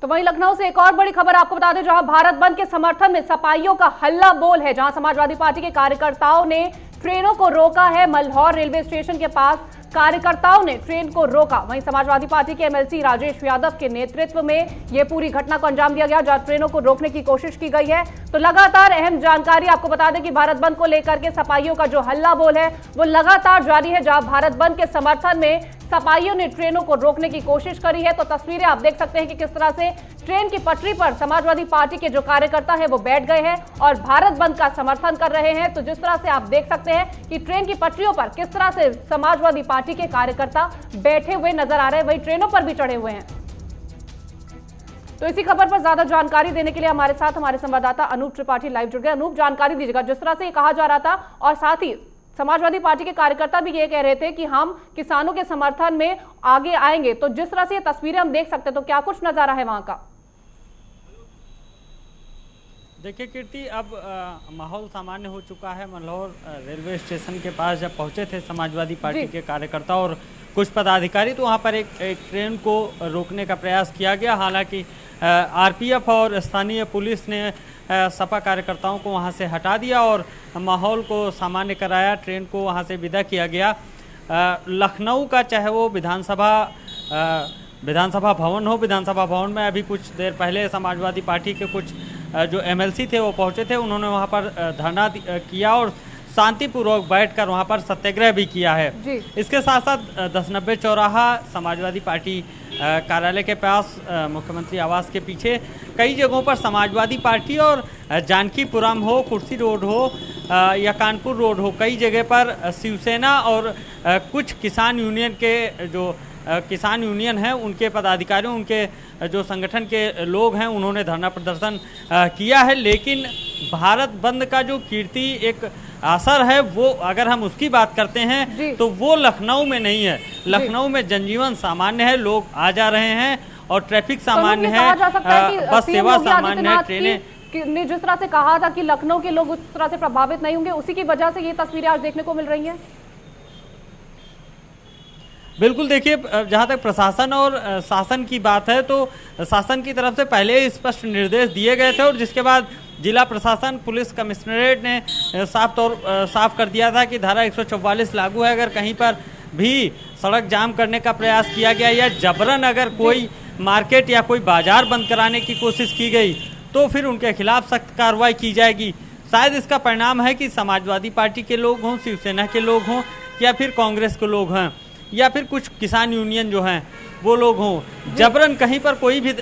तो वहीं लखनऊ से एक और बड़ी खबर आपको बता दें, जहां भारत बंद के समर्थन में सपाइयों का हल्ला बोल है, जहां समाजवादी पार्टी के कार्यकर्ताओं ने ट्रेनों को रोका है। मल्हौर रेलवे स्टेशन के पास कार्यकर्ताओं ने ट्रेन को रोका। वहीं समाजवादी पार्टी के एमएलसी राजेश यादव के नेतृत्व में यह पूरी घटना को अंजाम दिया गया, जहां ट्रेनों को रोकने की कोशिश की गई है। तो लगातार अहम जानकारी आपको बता दें कि भारत बंद को लेकर के सपाइयों का जो हल्ला बोल है वो लगातार जारी है, जहां भारत बंद के समर्थन में सपाइयों ने ट्रेनों को रोकने की कोशिश करी है। तो तस्वीरें आप देख सकते हैं कि किस तरह से ट्रेन की पटरी पर समाजवादी पार्टी के जो कार्यकर्ता है वो बैठ गए हैं और भारत बंद का समर्थन कर रहे हैं। तो जिस तरह से आप देख सकते हैं कि ट्रेन की पटरियों पर किस तरह से समाजवादी पार्टी के कार्यकर्ता बैठे हुए नजर आ रहे हैं, वहीं ट्रेनों पर भी चढ़े हुए हैं। तो इसी खबर पर ज्यादा जानकारी देने के लिए हमारे साथ हमारे संवाददाता अनूप त्रिपाठी लाइव जुड़ गए। अनूप, जानकारी दीजिएगा, जिस तरह से ये कहा जा रहा था और साथ ही समाजवादी पार्टी के कार्यकर्ता भी ये कह रहे थे कि हम किसानों के समर्थन में आगे आएंगे, तो जिस तरह से ये तस्वीरें हम देख सकते हैं, तो क्या कुछ नजारा है वहां का? देखिए कीर्ति, अब माहौल सामान्य हो चुका है। मल्हौर रेलवे स्टेशन के पास जब पहुंचे थे समाजवादी पार्टी के कार्यकर्ता और कुछ पदाधिकारी, तो वहां पर एक ट्रेन को रोकने का प्रयास किया गया। हालांकि आरपीएफ और स्थानीय पुलिस ने सपा कार्यकर्ताओं को वहां से हटा दिया और माहौल को सामान्य कराया। ट्रेन को वहां से विदा किया गया। लखनऊ का चाहे वो विधानसभा भवन हो, विधानसभा भवन में अभी कुछ देर पहले समाजवादी पार्टी के कुछ जो एमएलसी थे वो पहुंचे थे। उन्होंने वहां पर धरना किया और शांतिपूर्वक बैठकर वहां पर सत्याग्रह भी किया है। इसके साथ साथ 1090 चौराहा समाजवादी पार्टी कार्यालय के पास, मुख्यमंत्री आवास के पीछे कई जगहों पर समाजवादी पार्टी और जानकीपुरम हो, कुर्सी रोड हो या कानपुर रोड हो, कई जगह पर शिवसेना और कुछ किसान यूनियन के जो किसान यूनियन हैं उनके पदाधिकारियों, उनके जो संगठन के लोग हैं, उन्होंने धरना प्रदर्शन किया है। लेकिन भारत बंद का जो कीर्ति एक असर है, वो अगर हम उसकी बात करते हैं तो वो लखनऊ में नहीं है। लखनऊ में जनजीवन सामान्य है, लोग आ जा रहे हैं और ट्रैफिक सामान्य है, बस सेवा सामान्य है, ट्रेनें ने जिस तरह से कहा था कि लखनऊ के लोग उस तरह से प्रभावित नहीं होंगे, उसी की वजह से ये तस्वीरें आज देखने को मिल रही हैं। बिल्कुल, देखिए, जहाँ तक प्रशासन और शासन की बात है तो शासन की तरफ से पहले ही स्पष्ट निर्देश दिए गए थे और जिसके बाद जिला प्रशासन, पुलिस कमिश्नरेट ने साफ कर दिया था कि धारा 144 लागू है। अगर कहीं पर भी सड़क जाम करने का प्रयास किया गया या जबरन अगर कोई मार्केट या कोई बाजार बंद कराने की कोशिश की गई तो फिर उनके खिलाफ सख्त कार्रवाई की जाएगी। शायद इसका परिणाम है कि समाजवादी पार्टी के लोग हों, शिवसेना के लोग हों या फिर कांग्रेस के लोग हैं या फिर कुछ किसान यूनियन जो हैं वो लोग हों, जबरन कहीं पर कोई भी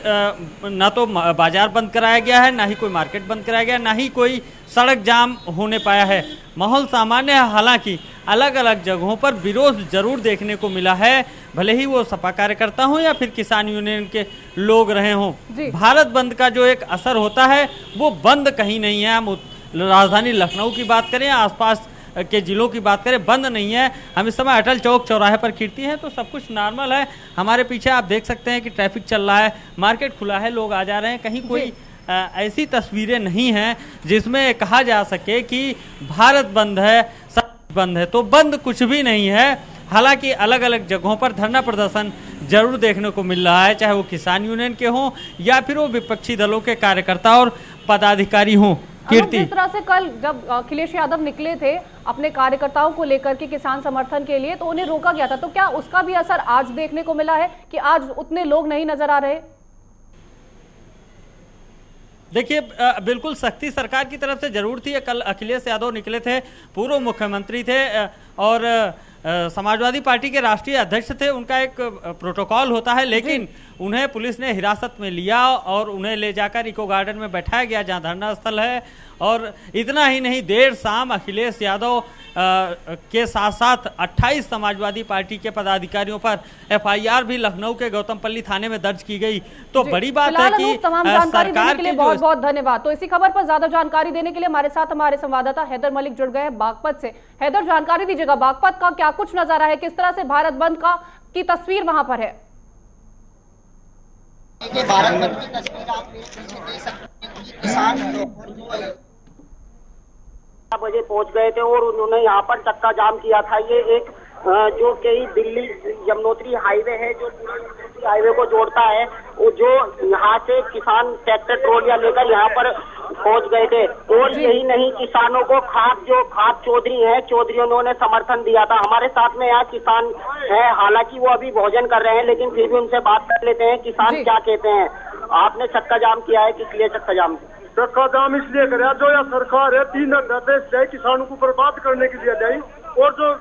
ना तो बाजार बंद कराया गया है, ना ही कोई मार्केट बंद कराया गया, ना ही कोई सड़क जाम होने पाया है। माहौल सामान्य है। हालांकि अलग अलग जगहों पर विरोध जरूर देखने को मिला है, भले ही वो सपा कार्यकर्ता हों या फिर किसान यूनियन के लोग रहे हों। भारत बंद का जो एक असर होता है वो बंद कहीं नहीं है। हम राजधानी लखनऊ की बात करें, आसपास के जिलों की बात करें, बंद नहीं है। हम इस समय अटल चौक चौराहे पर कीर्ति हैं तो सब कुछ नॉर्मल है। हमारे पीछे आप देख सकते हैं कि ट्रैफिक चल रहा है, मार्केट खुला है, लोग आ जा रहे हैं। कहीं कोई ऐसी तस्वीरें नहीं हैं जिसमें कहा जा सके कि भारत बंद है, सब बंद है। तो बंद कुछ भी नहीं है। हालांकि अलग अलग जगहों पर धरना प्रदर्शन जरूर देखने को मिल रहा है, चाहे वो किसान यूनियन के हों या फिर वो विपक्षी दलों के कार्यकर्ता और पदाधिकारी हों। कीर्ति, जिस तरह से कल जब अखिलेश यादव निकले थे अपने कार्यकर्ताओं को लेकर के किसान समर्थन के लिए, तो उन्हें रोका गया था, तो क्या उसका भी असर आज देखने को मिला है कि आज उतने लोग नहीं नजर आ रहे? देखिए, बिल्कुल सख्ती सरकार की तरफ से जरूर थी। कल अखिलेश यादव निकले थे, पूर्व मुख्यमंत्री थे और समाजवादी पार्टी के राष्ट्रीय अध्यक्ष थे। उनका एक प्रोटोकॉल होता है, लेकिन उन्हें पुलिस ने हिरासत में लिया और उन्हें ले जाकर इको गार्डन में बैठाया गया जहां धरना स्थल है। और इतना ही नहीं, देर शाम अखिलेश यादव के साथ साथ 28 समाजवादी पार्टी के पदाधिकारियों पर एफआईआर भी लखनऊ के गौतमपल्ली थाने में दर्ज की गई। तो बड़ी बात है कि तमाम जानकारी देने के लिए बहुत बहुत धन्यवाद। तो इसी खबर पर ज्यादा जानकारी देने के लिए हमारे साथ हमारे संवाददाता हैदर मलिक जुड़ गए हैं बागपत से। हैदर, जानकारी दीजिएगा, बागपत का क्या कुछ नजारा है, किस तरह से भारत बंद की तस्वीर वहां पर है? भारत बंद की तस्वीर आप देख सकते हैं। किसान बजे पहुंच गए थे और उन्होंने यहाँ पर चक्का जाम किया था। ये एक जो कि दिल्ली यमुनोत्री हाईवे है जो पूरा हाईवे को जोड़ता है, वो जो यहाँ से किसान ट्रैक्टर ट्रॉलियां लेकर यहाँ पर पहुंच गए थे। और यही नहीं, किसानों को खाद चौधरी है, चौधरी ने समर्थन दिया था। हमारे साथ में यहाँ किसान है, हालांकि वो अभी भोजन कर रहे हैं, लेकिन फिर भी उनसे बात कर लेते हैं। किसान क्या कहते हैं? आपने चक्का जाम किया है, किस लिए चक्का जाम? चक्का जाम इसलिए कराया जो यह सरकार है 3 अध्यादेश जाए किसानों को बर्बाद करने के लिए जाए, और जो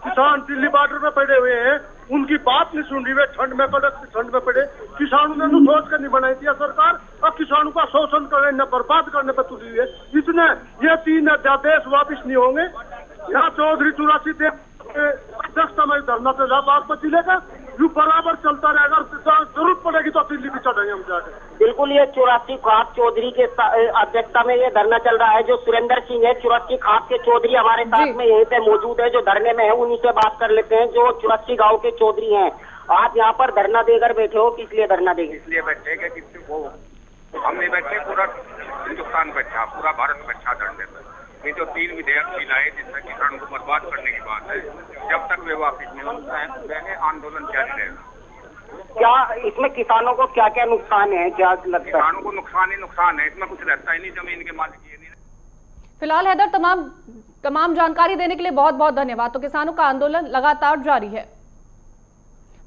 किसान दिल्ली बॉर्डर में पड़े हुए हैं उनकी बात नहीं सुन रही है। ठंड में पड़े, ठंड में पड़े किसानों ने तो सोच कर नहीं बनाई थी सरकार, और किसानों का शोषण करने न बर्बाद करने पर तुली हुई है। इसने ये 3 अध्यादेश वापिस नहीं होंगे। यहाँ चौधरी 84 अध्यक्षता में धरना चला बागपत जिले का, जो बराबर चलता रहेगा, जरूरत पड़ेगी तो दिल्ली भी चढ़ेंगे हम जाकर। बिल्कुल, ये 84 खास चौधरी के अध्यक्षता में ये धरना चल रहा है। जो सुरेंद्र सिंह है 84 खास के चौधरी हमारे साथ में यहीं पे मौजूद है, जो धरने में है, उन्हीं से बात कर लेते हैं। जो 84 गाँव के चौधरी हैं, आप यहाँ पर धरना देकर बैठे हो, किस लिए धरना देंगे? इसलिए बैठे कि वो हम नहीं बैठे, पूरा हिंदुस्तान बैठा, पूरा भारत बैठा धरने पर। ये जो 3 विधेयक लाए जिससे किसानों को बर्बाद करने की बात है, जब तक वे वापिस नहीं होंगे आंदोलन जारी रहेगा। क्या इसमें किसानों को क्या क्या नुकसान है, क्या लगता है? किसानों को नुकसान ही नुकसान है, इसमें कुछ रहता ही नहीं, जमीन के मालिक ये नहीं। फिलहाल हैदर, तमाम जानकारी देने के लिए बहुत बहुत धन्यवाद। तो किसानों का आंदोलन लगातार जारी है।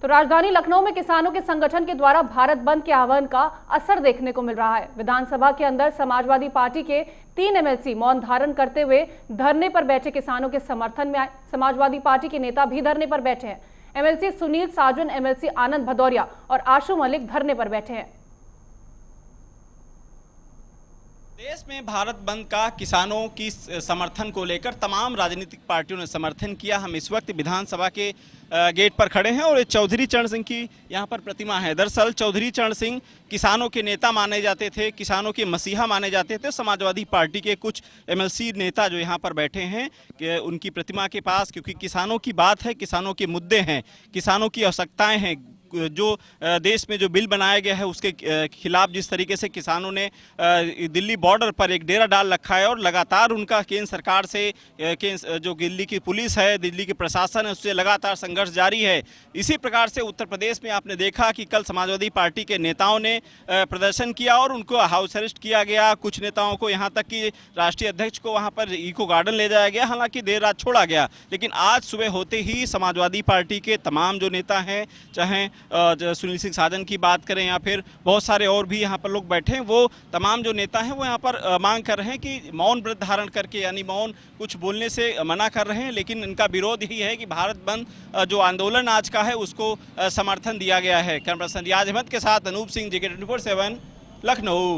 तो राजधानी लखनऊ में किसानों के संगठन के द्वारा भारत बंद के आह्वान का असर देखने को मिल रहा है। विधानसभा के अंदर समाजवादी पार्टी के 3 एमएलसी मौन धारण करते हुए धरने पर बैठे किसानों के समर्थन में आए। समाजवादी पार्टी के नेता भी धरने पर बैठे हैं। एमएलसी सुनील साजन, एमएलसी आनंद भदौरिया और आशु मलिक धरने पर बैठे हैं। देश में भारत बंद का किसानों की समर्थन को लेकर तमाम राजनीतिक पार्टियों ने समर्थन किया। हम इस वक्त विधानसभा के गेट पर खड़े हैं और चौधरी चरण सिंह की यहाँ पर प्रतिमा है। दरअसल चौधरी चरण सिंह किसानों के नेता माने जाते थे, किसानों के मसीहा माने जाते थे। समाजवादी पार्टी के कुछ एमएलसी नेता जो यहाँ पर बैठे हैं कि उनकी प्रतिमा के पास, क्योंकि किसानों की बात है, किसानों के मुद्दे हैं, किसानों की आवश्यकताएं हैं। जो देश में जो बिल बनाया गया है उसके खिलाफ जिस तरीके से किसानों ने दिल्ली बॉर्डर पर एक डेरा डाल रखा है और लगातार उनका केंद्र सरकार से, जो दिल्ली की पुलिस है, दिल्ली के प्रशासन है, उससे लगातार संघर्ष जारी है। इसी प्रकार से उत्तर प्रदेश में आपने देखा कि कल समाजवादी पार्टी के नेताओं ने प्रदर्शन किया और उनको हाउस अरेस्ट किया गया। कुछ नेताओं को, यहाँ तक कि राष्ट्रीय अध्यक्ष को वहाँ पर इको गार्डन ले जाया गया, हालांकि देर रात छोड़ा गया। लेकिन आज सुबह होते ही समाजवादी पार्टी के तमाम जो नेता हैं, चाहे सुनील सिंह साजन की बात करें या फिर बहुत सारे और भी यहाँ पर लोग बैठे हैं, वो तमाम जो नेता हैं वो यहाँ पर मांग कर रहे हैं कि मौन व्रत धारण करके, यानी मौन कुछ बोलने से मना कर रहे हैं। लेकिन इनका विरोध यही है कि भारत बंद जो आंदोलन आज का है उसको समर्थन दिया गया है। कैमरा पर्सन रियाज अहमद के साथ अनूप सिंह, JK 24/7, लखनऊ।